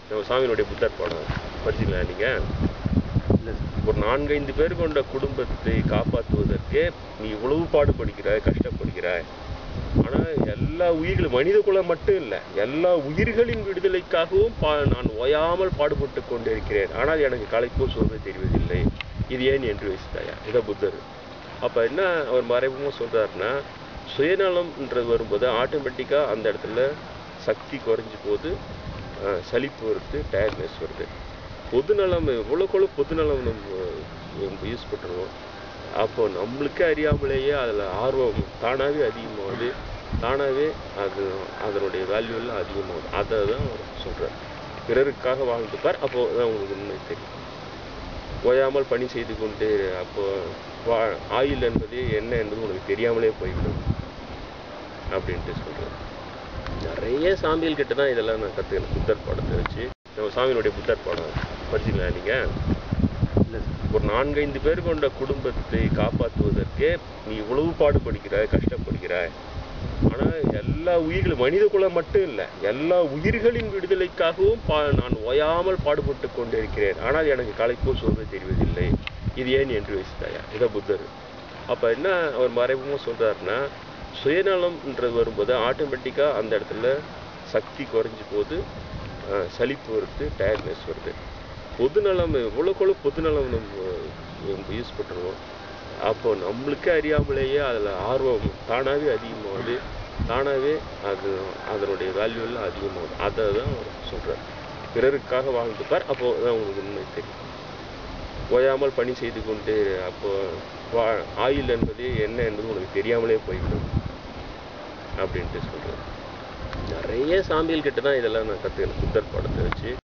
நம்ம சாமியினுடைய புத்தர் படம் படிச்சிங்களா நீங்கள்? இல்லை சார். ஒரு 4-5 பேர் கொண்ட குடும்பத்தை காப்பாற்றுவதற்கே நீ இவ்வளவு பாடுபடுகிறாய், கஷ்டப்படுகிறாய். ஆனால் எல்லா உயிர்களும், மனித குலம் மட்டும் இல்லை, எல்லா உயிர்களின் விடுதலைக்காகவும் நான் ஓயாமல் பாடுபட்டு கொண்டிருக்கிறேன். ஆனால் எனக்கு களைப்போ சோர்வு தெரிவதில்லை. இது ஏன் என்று யோசித்தாயா? இதை புத்தர். அப்போ என்ன அவர் மறைமுகமாக சொல்கிறாருன்னா, சுயநலம்ன்றது வரும்போது ஆட்டோமேட்டிக்காக அந்த இடத்துல சக்தி குறைஞ்சி போது, சலிப்பு வருது, டயர்ட்னஸ் வருது. பொதுநலம் எவ்வளோக்கெவ்வளோ பொதுநலம் நம்ம யூஸ் பண்ணுறோம், அப்போது நம்மளுக்கே அறியாமலேயே அதில் ஆர்வம் தானாகவே அதிகமாகுது, தானாகவே அதனுடைய வேல்யூலாம் அதிகமாகுது. அதை தான் அவர் சொல்கிறார். பிறருக்காக வாழ்ந்துப்பார், அப்போது தான் உங்களுக்கு உண்மை தெரியும். ஓயாமல் பணி செய்து கொண்டு அப்போது ஆயுள் என்பது என்ன என்பது உனக்கு தெரியாமலே போய்விடும் அப்படின்ட்டு சொல்கிறார். நிறைய சாமிகள் கிட்ட தான் இதெல்லாம் நான் கற்றுக்கணும். புத்தர் படத்தை வச்சு நம்ம சாமியினுடைய புத்தர் படம் படிச்சிங்களா நீங்கள்? இல்லை சார். ஒரு 4-5 பேர் கொண்ட குடும்பத்தை காப்பாற்றுவதற்கே நீ இவ்வளவு பாடுபடுகிறாய், கஷ்டப்படுகிறாய். ஆனால் எல்லா உயிர்களும், மனித குலம் மட்டும் இல்லை, எல்லா உயிர்களின் விடுதலைக்காகவும் நான் ஓயாமல் பாடுபட்டு கொண்டிருக்கிறேன். ஆனால் எனக்கு களைப்போ சோர்வு தெரிவதில்லை. இது ஏன் என்று யோசித்தாயா? இதை புத்தர். அப்போ என்ன அவர் மறைமுகமாக சொல்கிறாருன்னா, சுயநலம்ன்றது வரும்போது ஆட்டோமேட்டிக்காக அந்த இடத்துல சக்தி குறைஞ்சி போது, சலிப்பு வருது, டயர்ட்னஸ் வருது. பொதுநலம் எவ்வளோக்கெவ்வளோ பொதுநலம் நம்ம யூஸ் பண்ணுறோம், அப்போது நம்மளுக்கே அறியாமலேயே அதில் ஆர்வம் தானாகவே அதிகமாகுது, தானாகவே அதனுடைய வேல்யூலாம் அதிகமாகுது. அதை தான் அவர் சொல்கிறார். பிறருக்காக வாழ்ந்துப்பார், அப்போது தான் உங்களுக்கு உண்மை தெரியும். ஓயாமல் பணி செய்து கொண்டு அப்போது ஆயுள் என்பது என்ன என்பது உனக்கு தெரியாமலே போய்விடும் அப்படின்ட்டு சொல்கிறார். நிறைய சாமிகள் கிட்ட தான் இதெல்லாம் நான் கற்றுக்கணும். புத்தர் படத்தை வச்சு